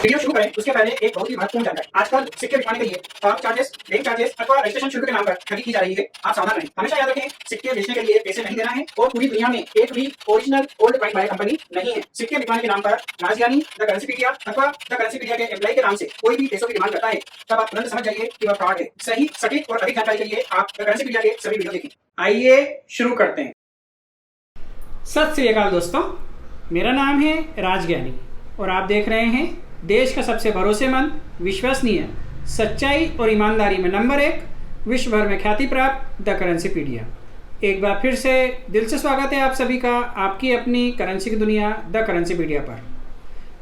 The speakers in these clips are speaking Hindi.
वीडियो शुरू करें उसके पहले एक बहुत ही महत्वपूर्ण जानकारी। आजकल सिक्के बिकवाने के लिए फर्म चार्जेस, बैंक चार्जेस अथवा रजिस्ट्रेशन शुल्क के नाम पर ठगी की जा रही है। आप सावधान रहें। हमेशा याद रखें, सिक्के बेचने के लिए पैसे नहीं देना है और पूरी दुनिया में एक भी original old coin buyer company नहीं है। सिक्के बिकवाने के नाम पर राजधानी, द करेंसीपीडिया अथवा द करेंसीपीडिया के एम्प्लॉय के नाम से कोई भी पैसों की डिमांड करता है, तब आप तुरंत समझ जाइए कि वह फ्रॉड है। सही, सटीक और अधिक जानकारी के लिए आप द करेंसीपीडिया के सभी वीडियो देखें। आइए शुरू करते हैं। सत श्री अकाल दोस्तों, मेरा नाम है राजज्ञानी और आप देख रहे हैं देश का सबसे भरोसेमंद, विश्वसनीय, सच्चाई और ईमानदारी में नंबर 1, विश्व भर में ख्याति प्राप्त द करेंसीपीडिया। एक बार फिर से दिल से स्वागत है आप सभी का आपकी अपनी करेंसी की दुनिया द करेंसीपीडिया पर।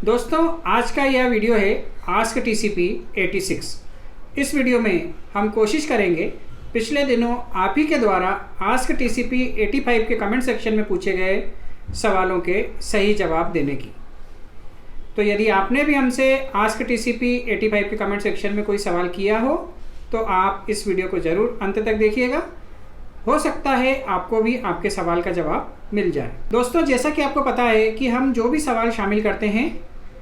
दोस्तों, आज का यह वीडियो है आस्क टीसीपी 86। इस वीडियो में हम कोशिश करेंगे पिछले दिनों आप ही के द्वारा आस्क टीसीपी 85 के कमेंट सेक्शन में पूछे गए सवालों के सही जवाब देने की। तो यदि आपने भी हमसे आस्क टीसीपी 85 के कमेंट सेक्शन में कोई सवाल किया हो तो आप इस वीडियो को ज़रूर अंत तक देखिएगा। हो सकता है आपको भी आपके सवाल का जवाब मिल जाए। दोस्तों, जैसा कि आपको पता है कि हम जो भी सवाल शामिल करते हैं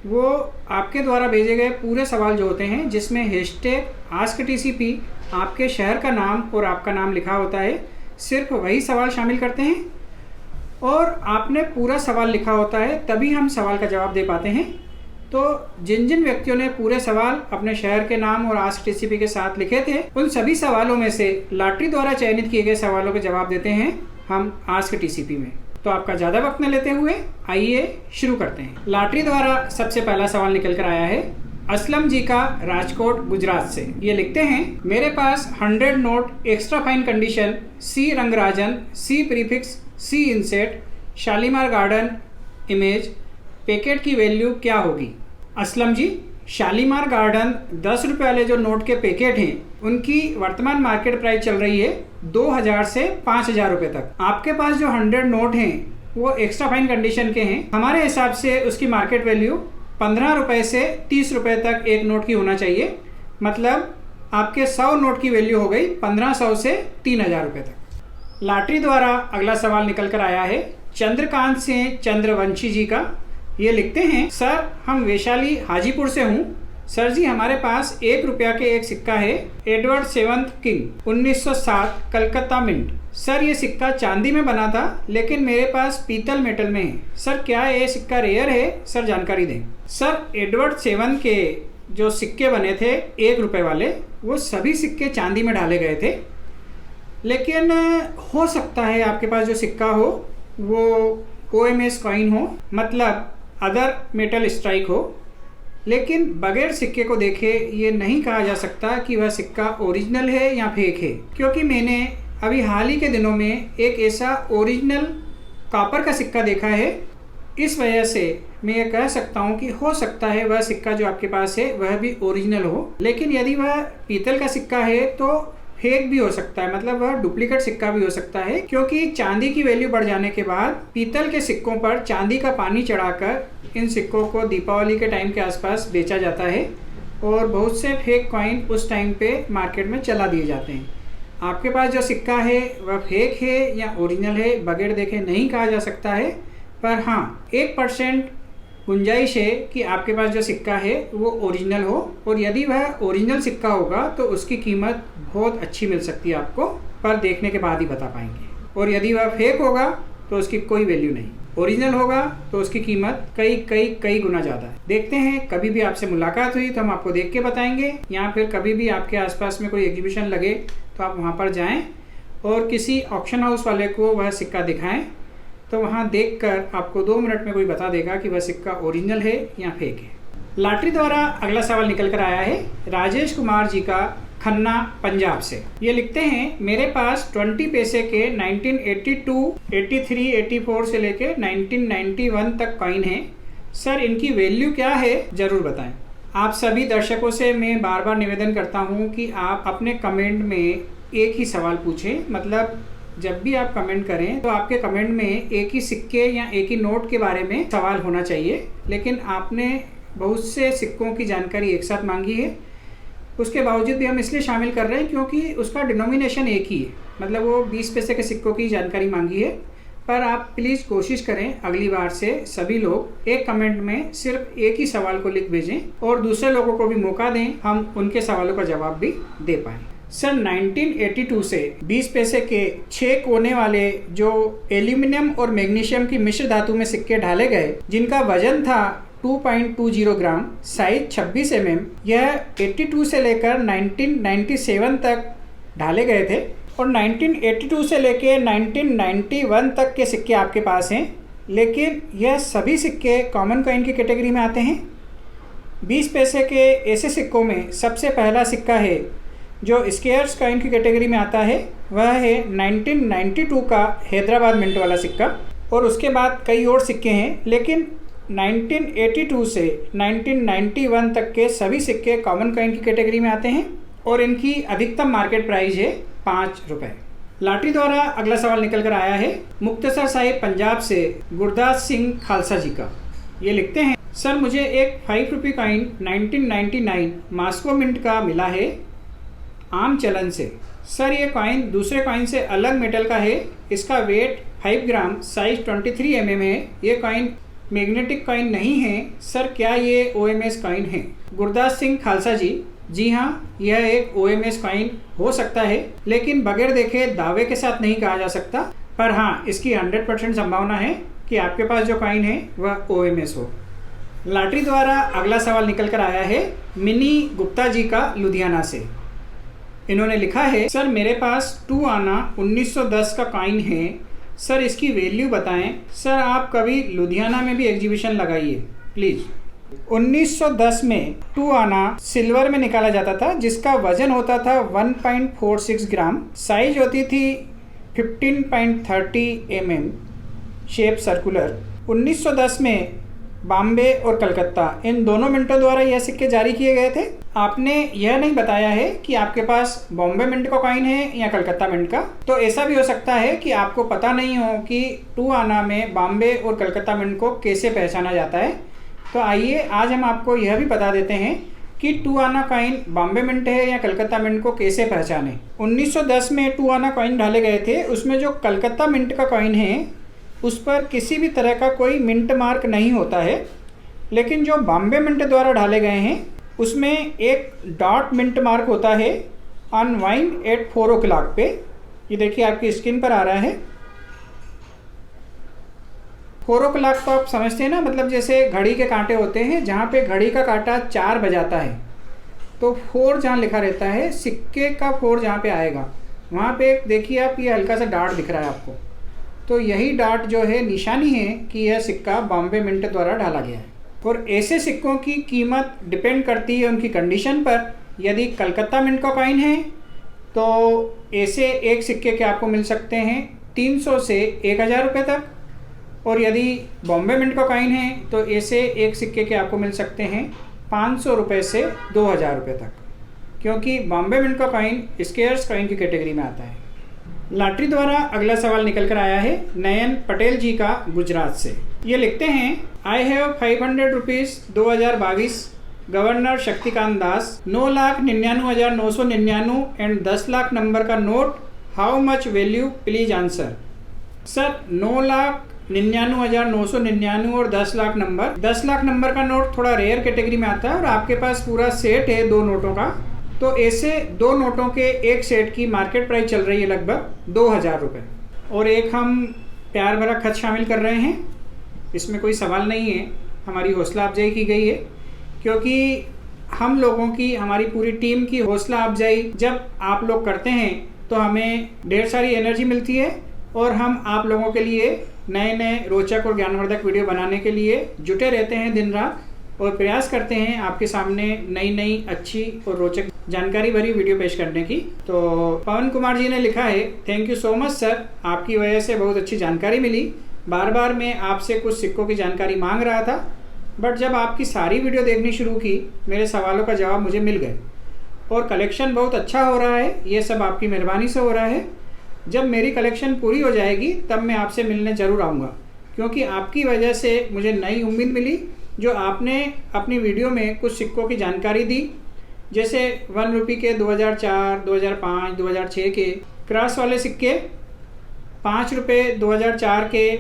वो आपके द्वारा भेजे गए पूरे सवाल जो होते हैं, जिसमें हैशटैग आस्क टीसीपी, आपके शहर का नाम और आपका नाम लिखा होता है, सिर्फ वही सवाल शामिल करते हैं और आपने पूरा सवाल लिखा होता है, तभी हम सवाल का जवाब दे पाते हैं। तो जिन जिन व्यक्तियों ने पूरे सवाल अपने शहर के नाम और आस्क टीसीपी के साथ लिखे थे, उन सभी सवालों में से लॉटरी द्वारा चयनित किए गए सवालों के जवाब देते हैं हम आस्क टीसीपी में। तो आपका ज़्यादा वक्त न लेते हुए आइए शुरू करते हैं। लॉटरी द्वारा सबसे पहला सवाल निकल कर आया है असलम जी का, राजकोट गुजरात से। ये लिखते हैं, मेरे पास 100 नोट एक्स्ट्रा फाइन कंडीशन सी रंगराजन, सी प्रीफिक्स, सी इंसेट, शालीमार गार्डन इमेज, पैकेट की वैल्यू क्या होगी? असलम जी, शालीमार गार्डन 10 रुपये वाले जो नोट के पैकेट हैं उनकी वर्तमान मार्केट प्राइस चल रही है 2000 से 5000 रुपये तक। आपके पास जो 100 नोट हैं वो एक्स्ट्रा फाइन कंडीशन के हैं। हमारे हिसाब से उसकी मार्केट वैल्यू 15 रुपये से 30 रुपये तक एक नोट की होना चाहिए। मतलब आपके 100 नोट की वैल्यू हो गई 1500 से 3000 रुपये तक। लॉटरी द्वारा अगला सवाल निकल कर आया है चंद्रकांत से चंद्रवंशी जी का। ये लिखते हैं, सर हम वैशाली हाजीपुर से हूँ। सर जी, हमारे पास 1 रुपया के एक सिक्का है, Edward 7th king 1907 Calcutta mint. Sir ये सिक्का चांदी में बना था लेकिन मेरे पास पीतल मेटल में है। सर क्या ये सिक्का रेयर है? सर जानकारी दें। सर एडवर्ड 7 के जो सिक्के बने थे 1 रुपये वाले, वो सभी सिक्के चांदी में डाले गए थे। लेकिन हो सकता है आपके पास जो सिक्का हो वो OMS कॉइन हो, मतलब अदर मेटल स्ट्राइक हो। लेकिन बगैर सिक्के को देखे ये नहीं कहा जा सकता कि वह सिक्का ओरिजिनल है या फेक है, क्योंकि मैंने अभी हाल ही के दिनों में एक ऐसा ओरिजिनल कॉपर का सिक्का देखा है। इस वजह से मैं ये कह सकता हूँ कि हो सकता है वह सिक्का जो आपके पास है वह भी ओरिजिनल हो। लेकिन यदि वह पीतल का सिक्का है तो फेक भी हो सकता है, मतलब वह डुप्लीकेट सिक्का भी हो सकता है, क्योंकि चांदी की वैल्यू बढ़ जाने के बाद पीतल के सिक्कों पर चांदी का पानी चढ़ाकर इन सिक्कों को दीपावली के टाइम के आसपास बेचा जाता है और बहुत से फेक कॉइन उस टाइम पे मार्केट में चला दिए जाते हैं। आपके पास जो सिक्का है वह फेक है या ओरिजिनल है, बगैर देखे नहीं कहा जा सकता है। पर हाँ, 1% गुंजाइश है कि आपके पास जो सिक्का है वो ओरिजिनल हो, और यदि वह ओरिजिनल सिक्का होगा तो उसकी कीमत बहुत अच्छी मिल सकती है आपको, पर देखने के बाद ही बता पाएंगे। और यदि वह फेक होगा तो उसकी कोई वैल्यू नहीं, ओरिजिनल होगा तो उसकी कीमत कई कई कई गुना ज़्यादा है। देखते हैं, कभी भी आपसे मुलाकात हुई तो हम आपको देख के बताएंगे, या फिर कभी भी आपके आसपास में कोई एग्जीबिशन लगे तो आप वहाँ पर जाएँ और किसी ऑक्शन हाउस वाले को वह सिक्का दिखाएँ, तो वहाँ देखकर आपको 2 मिनट में कोई बता देगा कि वह सिक्का ओरिजिनल है या फेक है। लॉटरी द्वारा अगला सवाल निकल कर आया है राजेश कुमार जी का, खन्ना पंजाब से। ये लिखते हैं, मेरे पास 20 पैसे के 1982, 83, 84 से लेके 1991 तक कॉइन है। सर इनकी वैल्यू क्या है, ज़रूर बताएं। आप सभी दर्शकों से मैं बार बार निवेदन करता हूँ कि आप अपने कमेंट में एक ही सवाल पूछें। मतलब जब भी आप कमेंट करें तो आपके कमेंट में एक ही सिक्के या एक ही नोट के बारे में सवाल होना चाहिए। लेकिन आपने बहुत से सिक्कों की जानकारी एक साथ मांगी है। उसके बावजूद भी हम इसलिए शामिल कर रहे हैं क्योंकि उसका डिनोमिनेशन एक ही है, मतलब वो 20 पैसे के सिक्कों की जानकारी मांगी है। पर आप प्लीज़ कोशिश करें अगली बार से सभी लोग एक कमेंट में सिर्फ एक ही सवाल को लिख भेजें और दूसरे लोगों को भी मौका दें हम उनके सवालों का जवाब भी दे पाएँ। सर 1982 से 20 पैसे के 6 कोने वाले जो एल्यूमिनियम और मैग्नीशियम की मिश्र धातु में सिक्के ढाले गए, जिनका वजन था 2.20 ग्राम, साइज 26 mm, यह 82 से लेकर 1997 तक ढाले गए थे और 1982 से लेकर 1991 तक के सिक्के आपके पास हैं। लेकिन यह सभी सिक्के कॉमन कॉइन की कैटेगरी में आते हैं। 20 पैसे के ऐसे सिक्कों में सबसे पहला सिक्का है जो स्केयर्स कॉइन की कैटेगरी में आता है, वह है 1992 का हैदराबाद मिंट वाला सिक्का। और उसके बाद कई और सिक्के हैं, लेकिन 1982 से 1991 तक के सभी सिक्के कॉमन कॉइन की कैटेगरी में आते हैं और इनकी अधिकतम मार्केट प्राइस है 5 रुपये। लाटरी द्वारा अगला सवाल निकल कर आया है मुक्तसर साहिब पंजाब से गुरदास सिंह खालसा जी का। ये लिखते हैं, सर मुझे एक 5 रुपये कॉइन 1999 मास्को मिंट का मिला है आम चलन से। सर ये कॉइन दूसरे कॉइन से अलग मेटल का है, इसका वेट 5 ग्राम, साइज 23 mm है। ये कॉइन मैग्नेटिक कॉइन नहीं है। सर क्या ये OMS कॉइन है? गुरदास सिंह खालसा जी, जी हाँ, यह एक OMS कॉइन हो सकता है, लेकिन बगैर देखे दावे के साथ नहीं कहा जा सकता। पर हाँ, इसकी 100% संभावना है कि आपके पास जो कॉइन है वह OMS हो। लाटरी द्वारा अगला सवाल निकल कर आया है मिनी गुप्ता जी का लुधियाना से। इन्होंने लिखा है, सर मेरे पास 2 आना 1910 का कॉइन है, सर इसकी वैल्यू बताएं। सर आप कभी लुधियाना में भी एग्जीबिशन लगाइए प्लीज़। 1910 में 2 आना सिल्वर में निकाला जाता था, जिसका वजन होता था 1.46 ग्राम, साइज होती थी 15.30 mm, शेप सर्कुलर। 1910 में बॉम्बे और कलकत्ता इन दोनों मिंटों द्वारा यह सिक्के जारी किए गए थे। आपने यह नहीं बताया है कि आपके पास बॉम्बे मिंट का कॉइन है या कलकत्ता मिंट का। तो ऐसा भी हो सकता है कि आपको पता नहीं हो कि 2 आना में बॉम्बे और कलकत्ता मिंट को कैसे पहचाना जाता है। तो आइए आज हम आपको यह भी बता देते हैं कि 2 आना कॉइन बॉम्बे मिंट है या कलकत्ता मिंट को कैसे पहचाने। 1910 में 2 आना कॉइन डाले गए थे, उसमें जो कलकत्ता मिंट का कॉइन है उस पर किसी भी तरह का कोई मिंट मार्क नहीं होता है, लेकिन जो बॉम्बे मिंट द्वारा ढाले गए हैं उसमें एक डॉट मिंट मार्क होता है अनवाइंड एट 4 o'clock पे। ये देखिए आपकी स्क्रीन पर आ रहा है। 4 o'clock तो आप समझते हैं ना, मतलब जैसे घड़ी के कांटे होते हैं, जहाँ पे घड़ी का कांटा 4 बजाता है तो 4 जहाँ लिखा रहता है, सिक्के का 4 जहाँ पे आएगा वहाँ पे देखिए आप, ये हल्का सा डॉट दिख रहा है आपको। तो यही डॉट जो है निशानी है कि यह सिक्का बॉम्बे मिंट द्वारा डाला गया है। और ऐसे सिक्कों की कीमत डिपेंड करती है उनकी कंडीशन पर। यदि कलकत्ता मिंट का कॉइन है तो ऐसे एक सिक्के के आपको मिल सकते हैं 300 से 1000 रुपये तक, और यदि बॉम्बे मिंट का कॉइन है तो ऐसे एक सिक्के के आपको मिल सकते हैं 500 रुपये से 2000 रुपये तक, क्योंकि बॉम्बे मिंट का कॉइन स्केयर्स कॉइन की कैटेगरी में आता है। लाटरी द्वारा अगला सवाल निकल कर आया है नयन पटेल जी का गुजरात से। ये लिखते हैं, I have 500 rupees 2022 governor Shaktikanta Das, 9,99,999 and 10 lakh number का note, how much value please answer. Sir 9,99,999 और 10 लाख नंबर, 10 लाख नंबर का नोट थोड़ा रेयर कैटेगरी में आता है और आपके पास पूरा सेट है 2 नोटों का। तो ऐसे 2 नोटों के एक सेट की मार्केट प्राइस चल रही है लगभग 2000 रुपये। और एक हम प्यार भरा खत शामिल कर रहे हैं, इसमें कोई सवाल नहीं है, हमारी हौसला अफजाई की गई है, क्योंकि हम लोगों की, हमारी पूरी टीम की हौसला अफजाई जब आप लोग करते हैं तो हमें ढेर सारी एनर्जी मिलती है और हम आप लोगों के लिए नए नए रोचक और ज्ञानवर्धक वीडियो बनाने के लिए जुटे रहते हैं दिन रात, और प्रयास करते हैं आपके सामने नई नई अच्छी और रोचक जानकारी भरी वीडियो पेश करने की। तो पवन कुमार जी ने लिखा है, thank you so much sir, आपकी वजह से बहुत अच्छी जानकारी मिली। बार बार मैं आपसे कुछ सिक्कों की जानकारी मांग रहा था, बट जब आपकी सारी वीडियो देखनी शुरू की मेरे सवालों का जवाब मुझे मिल गए और कलेक्शन बहुत अच्छा हो रहा है। ये सब आपकी मेहरबानी से हो रहा है। जब मेरी कलेक्शन पूरी हो जाएगी तब मैं आपसे मिलने ज़रूर आऊँगा, क्योंकि आपकी वजह से मुझे नई उम्मीद मिली जो आपने अपनी वीडियो में कुछ सिक्कों की जानकारी दी, जैसे 1 रुपये के 2004, 2005, 2006 के क्रॉस वाले सिक्के, 5 रुपये 2004 के,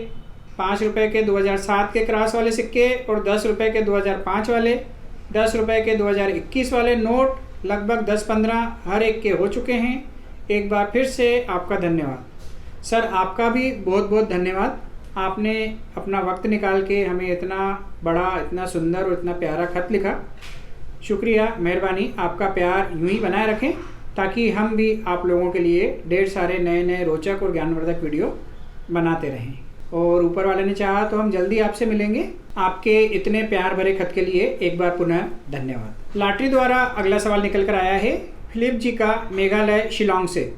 5 रुपये के 2007 के क्रॉस वाले सिक्के और 10 रुपये के 2005 वाले, 10 रुपये के 2021 वाले नोट लगभग 10-15 हर एक के हो चुके हैं। एक बार फिर से आपका धन्यवाद सर, आपका भी बहुत बहुत धन्यवाद। आपने अपना वक्त निकाल के हमें इतना बड़ा, इतना सुंदर और इतना प्यारा खत लिखा। शुक्रिया, मेहरबानी। आपका प्यार यूं ही बनाए रखें ताकि हम भी आप लोगों के लिए ढेर सारे नए नए रोचक और ज्ञानवर्धक वीडियो बनाते रहें। और ऊपर वाले ने चाहा तो हम जल्दी आपसे मिलेंगे। आपके इतने प्यार भरे खत के लिए एक बार पुनः धन्यवाद। लॉटरी द्वारा अगला सवाल निकल कर आया है फिलिप जी का, मेघालय शिलोंग से।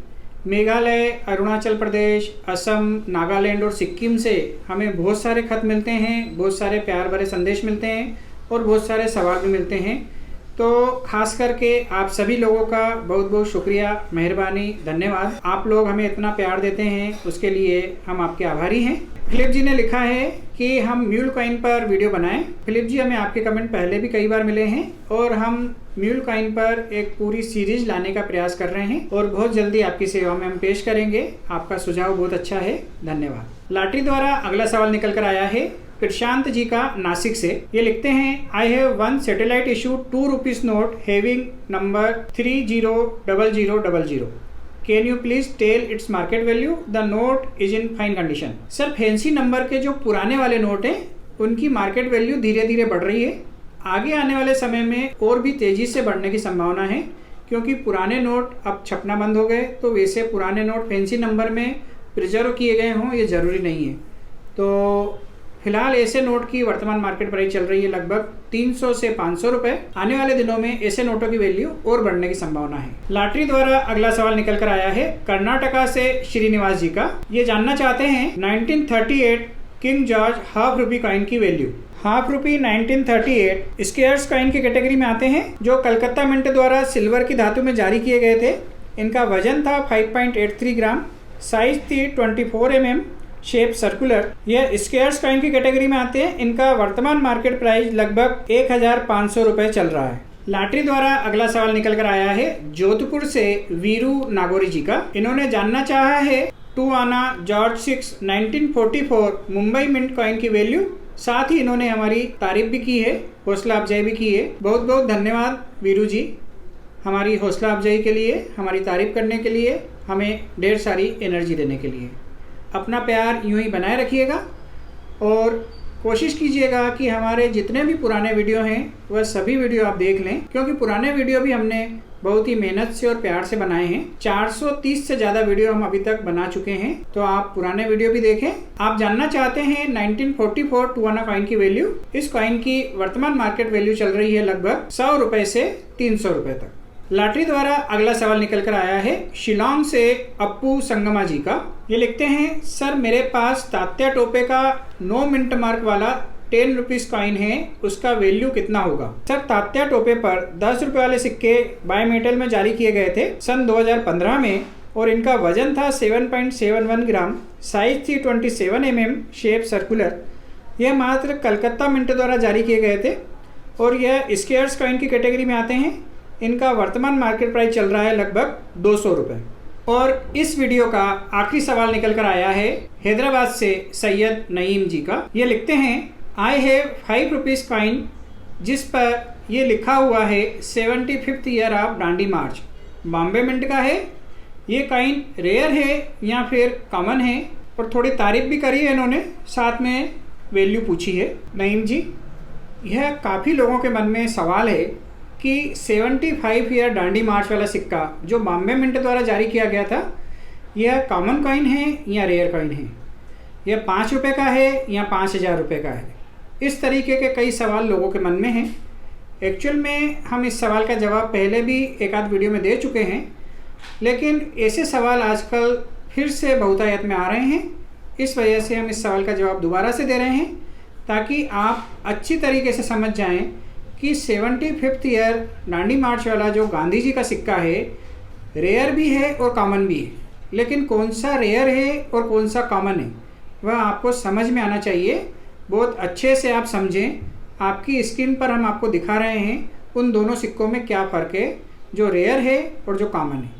मेघालय, अरुणाचल प्रदेश, असम, नागालैंड और सिक्किम से हमें बहुत सारे खत मिलते हैं, बहुत सारे प्यार भरे संदेश मिलते हैं और बहुत सारे सवाल भी मिलते हैं। तो खास करके आप सभी लोगों का बहुत बहुत शुक्रिया, मेहरबानी, धन्यवाद। आप लोग हमें इतना प्यार देते हैं, उसके लिए हम आपके आभारी हैं। फिलिप जी ने लिखा है कि हम म्यूल कॉइन पर वीडियो बनाएं। फिलिप जी, हमें आपके कमेंट पहले भी कई बार मिले हैं और हम म्यूल कॉइन पर एक पूरी सीरीज लाने का प्रयास कर रहे हैं और बहुत जल्दी आपकी सेवा में हम पेश करेंगे। आपका सुझाव बहुत अच्छा है, धन्यवाद। लॉटरी द्वारा अगला सवाल निकल कर आया है प्रशांत जी का, नासिक से। ये लिखते हैं, I have 1 satellite issue 2 rupees note having number 300000। Can you please tell its market value? The note is in fine condition. Sir, fancy number के जो पुराने वाले नोट हैं उनकी मार्केट वैल्यू धीरे धीरे बढ़ रही है। आगे आने वाले समय में और भी तेजी से बढ़ने की संभावना है, क्योंकि पुराने नोट अब छपना बंद हो गए। तो वैसे पुराने नोट फैंसी नंबर में प्रिजर्व किए गए हों ये ज़रूरी नहीं है। तो फिलहाल ऐसे नोट की वर्तमान मार्केट प्राइस चल रही है लगभग 300 से 500 रुपए। आने वाले दिनों में ऐसे नोटों की वैल्यू और बढ़ने की संभावना है। लॉटरी द्वारा अगला सवाल निकल कर आया है कर्नाटका से श्रीनिवास जी का। ये जानना चाहते हैं 1938 king George half rupee coin की वैल्यू। हाफ रुपी 1938 स्केयर्स कॉइन की कैटेगरी में आते हैं, जो कलकत्ता मिंट द्वारा सिल्वर की धातु में जारी किए गए थे। इनका वजन था 5.83 ग्राम, साइज थी 24 mm, शेप सर्कुलर। यह स्केयर्स कॉइन की कैटेगरी में आते हैं। इनका वर्तमान मार्केट प्राइस लगभग 1500 रुपए चल रहा है। लॉटरी द्वारा अगला सवाल निकल कर आया है जोधपुर से वीरू नागौरी जी का। इन्होंने जानना चाहा है 2 आना जॉर्ज 6 1944 मुंबई मिंट कॉइन की वैल्यू। साथ ही इन्होंने हमारी तारीफ भी की है, हौसला अफजाई भी की है। बहुत बहुत धन्यवाद वीरू जी, हमारी हौसला अफजाई के लिए, हमारी तारीफ करने के लिए, हमें ढेर सारी एनर्जी देने के लिए। अपना प्यार यूं ही बनाए रखिएगा और कोशिश कीजिएगा कि हमारे जितने भी पुराने वीडियो हैं वह सभी वीडियो आप देख लें, क्योंकि पुराने वीडियो भी हमने बहुत ही मेहनत से और प्यार से बनाए हैं। 430 से ज़्यादा वीडियो हम अभी तक बना चुके हैं, तो आप पुराने वीडियो भी देखें। आप जानना चाहते हैं 1944 2 आना कॉइन की वैल्यू। इस कॉइन की वर्तमान मार्केट वैल्यू चल रही है लगभग 100 रुपए से 300 रुपए तक। लॉटरी द्वारा अगला सवाल निकल कर आया है शिलोंग से अप्पू संगमा जी का। ये लिखते हैं, सर मेरे पास तात्या टोपे का 9 मिंट मार्क वाला 10 रुपीज कॉइन है, उसका वैल्यू कितना होगा? सर, तात्या टोपे पर 10 रुपए वाले सिक्के बाय मेटल में जारी किए गए थे सन 2015 में और इनका वजन था 7.71 ग्राम, साइज थी 27 mm, शेप सर्कुलर। यह मात्र कलकत्ता मिंट द्वारा जारी किए गए थे और यह स्केयर्स कॉइन की कैटेगरी में आते हैं। इनका वर्तमान मार्केट प्राइस चल रहा है लगभग 200 रुपये। और इस वीडियो का आखिरी सवाल निकल कर आया है हैदराबाद से सैयद नईम जी का। ये लिखते हैं, आई हैव 5 रुपीज़ कॉइन जिस पर ये लिखा हुआ है 75th year of Dandi March, Bombay mint का है। ये कॉइन रेयर है या फिर कॉमन है? और थोड़ी तारीफ भी करी है इन्होंने, साथ में वैल्यू पूछी है। नईम जी, यह काफ़ी लोगों के मन में सवाल है कि 75 ईयर डांडी मार्च वाला सिक्का जो बॉम्बे मिंट द्वारा जारी किया गया था, यह कॉमन कॉइन है या रेयर कॉइन है? यह 5 रुपये का है या 5000 रुपये का है? इस तरीके के कई सवाल लोगों के मन में हैं। एक्चुअल में हम इस सवाल का जवाब पहले भी एक आध वीडियो में दे चुके हैं, लेकिन ऐसे सवाल आजकल फिर से बहुतायत में आ रहे हैं। इस वजह से हम इस सवाल का जवाब दोबारा से दे रहे हैं ताकि आप अच्छी तरीके से समझ जाएं कि 75th ईयर डांडी मार्च वाला जो गांधी जी का सिक्का है, रेयर भी है और कॉमन भी है। लेकिन कौन सा रेयर है और कौन सा कॉमन है वह आपको समझ में आना चाहिए। बहुत अच्छे से आप समझें। आपकी स्क्रीन पर हम आपको दिखा रहे हैं उन दोनों सिक्कों में क्या फ़र्क है, जो रेयर है और जो कॉमन है।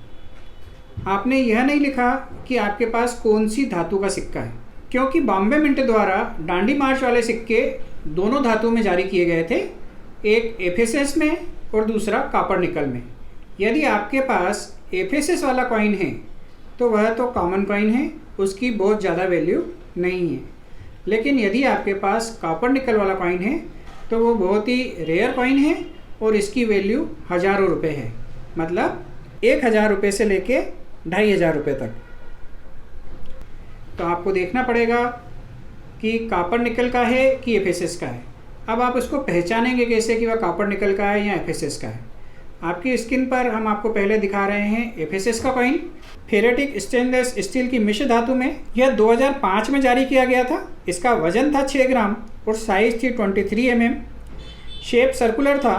आपने यह नहीं लिखा कि आपके पास कौन सी धातु का सिक्का है, क्योंकि बॉम्बे मिंट द्वारा डांडी मार्च वाले सिक्के दोनों धातु में जारी किए गए थे, एक एफएसएस में और दूसरा कॉपर निकल में। यदि आपके पास एफएसएस वाला कॉइन है तो वह तो कॉमन कॉइन है, उसकी बहुत ज़्यादा वैल्यू नहीं है। लेकिन यदि आपके पास कॉपर निकल वाला कॉइन है तो वो बहुत ही रेयर कॉइन है और इसकी वैल्यू हज़ारों रुपये है, मतलब 1000 रुपये से लेके 2500 रुपये तक। तो आपको देखना पड़ेगा कि कॉपर निकल का है कि एफएसएस का है। अब आप उसको पहचानेंगे कैसे कि वह कॉपर निकल का है या एफएसएस का है। आपकी स्क्रीन पर हम आपको पहले दिखा रहे हैं एफएसएस का कॉइन, फेरेटिक स्टेनलेस स्टील की मिश्र धातु में। यह 2005 में जारी किया गया था। इसका वजन था 6 ग्राम और साइज थी 23 mm। शेप सर्कुलर था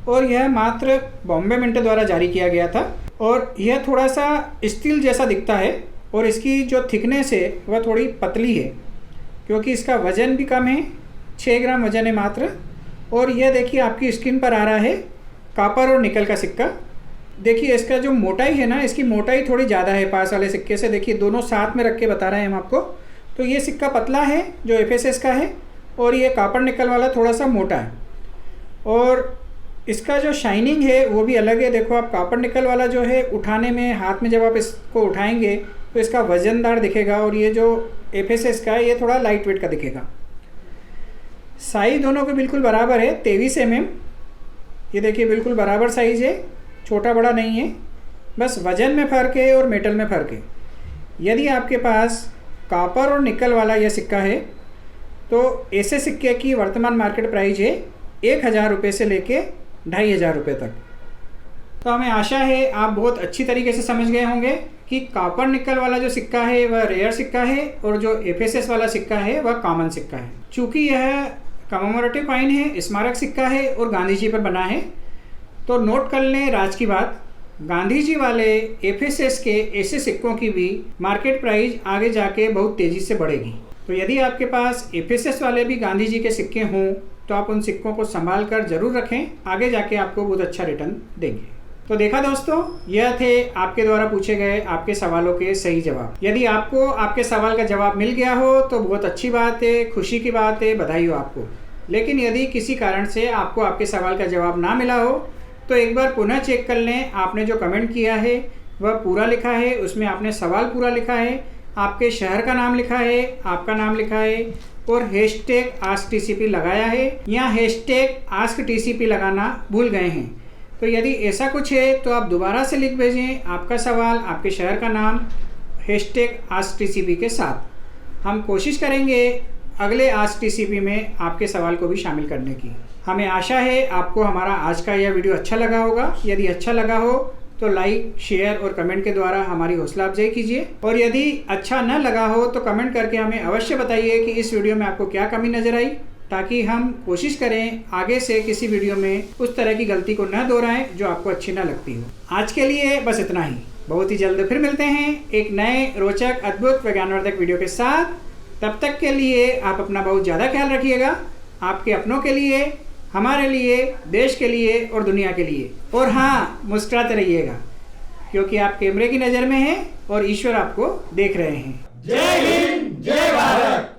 और यह मात्र बॉम्बे मिंट द्वारा जारी किया गया था। और यह थोड़ा सा स्टील जैसा दिखता है और इसकी जो थिकनेस है वह थोड़ी पतली है, क्योंकि इसका वज़न भी कम है, 6 ग्राम वज़न है मात्र। और यह देखिए आपकी स्क्रीन पर आ रहा है कॉपर और निकल का सिक्का। देखिए इसका जो मोटाई है ना, इसकी मोटाई थोड़ी ज़्यादा है पास वाले सिक्के से। देखिए दोनों साथ में रख के बता रहे हैं हम आपको। तो ये सिक्का पतला है जो एफएसएस का है और ये कॉपर निकल वाला थोड़ा सा मोटा है। और इसका जो शाइनिंग है वो भी अलग है। देखो आप कॉपर निकल वाला जो है उठाने में, हाथ में जब आप इसको उठाएंगे तो इसका वजनदार दिखेगा और ये जो एफएसएस का है ये थोड़ा लाइट वेट का दिखेगा। साइज दोनों के बिल्कुल बराबर है, 23 mm। ये देखिए बिल्कुल बराबर साइज़ है, छोटा बड़ा नहीं है, बस वज़न में फ़र्क है और मेटल में फ़र्क है। यदि आपके पास कॉपर और निकल वाला यह सिक्का है तो ऐसे सिक्के की वर्तमान मार्केट प्राइस है 1000 रुपये से लेके 2500 रुपये तक। तो हमें आशा है आप बहुत अच्छी तरीके से समझ गए होंगे कि कॉपर निकल वाला जो सिक्का है वह रेयर सिक्का है और जो एफएसएस वाला सिक्का है वह कॉमन सिक्का है। चूँकि यह कमेमोरेटिव कॉइन है, स्मारक सिक्का है और गांधी जी पर बना है, तो नोट कर लें राज की बात, गांधी जी वाले एफएसएस के ऐसे सिक्कों की भी मार्केट प्राइस आगे जाके बहुत तेज़ी से बढ़ेगी। तो यदि आपके पास एफएसएस वाले भी गांधी जी के सिक्के हों तो आप उन सिक्कों को संभाल कर जरूर रखें, आगे जाके आपको बहुत अच्छा रिटर्न देंगे। तो देखा दोस्तों, यह थे आपके द्वारा पूछे गए आपके सवालों के सही जवाब। यदि आपको आपके सवाल का जवाब मिल गया हो तो बहुत अच्छी बात है, खुशी की बात है, बधाई हो आपको। लेकिन यदि किसी कारण से आपको आपके सवाल का जवाब ना मिला हो तो एक बार पुनः चेक कर लें। आपने जो कमेंट किया है वह पूरा लिखा है, उसमें आपने सवाल पूरा लिखा है, आपके शहर का नाम लिखा है, आपका नाम लिखा है और #AskTCP लगाया है या #AskTCP लगाना भूल गए हैं। तो यदि ऐसा कुछ है तो आप दोबारा से लिख भेजें आपका सवाल, आपके शहर का नाम #AskTCP के साथ। हम कोशिश करेंगे अगले AskTCP में आपके सवाल को भी शामिल करने की। हमें आशा है आपको हमारा आज का यह वीडियो अच्छा लगा होगा। यदि अच्छा लगा हो तो लाइक, शेयर और कमेंट के द्वारा हमारी हौसला अफजाई कीजिए। और यदि अच्छा न लगा हो तो कमेंट करके हमें अवश्य बताइए कि इस वीडियो में आपको क्या कमी नज़र आई, ताकि हम कोशिश करें आगे से किसी वीडियो में उस तरह की गलती को न दोहराएं जो आपको अच्छी न लगती हो। आज के लिए बस इतना ही। बहुत ही जल्द फिर मिलते हैं एक नए रोचक, अद्भुत व ज्ञानवर्धक वीडियो के साथ। तब तक के लिए आप अपना बहुत ज़्यादा ख्याल रखिएगा, आपके अपनों के लिए, हमारे लिए, देश के लिए और दुनिया के लिए। और हाँ, मुस्कुराते रहिएगा, क्योंकि आप कैमरे की नज़र में हैं और ईश्वर आपको देख रहे हैं। जय हिंद, जय भारत।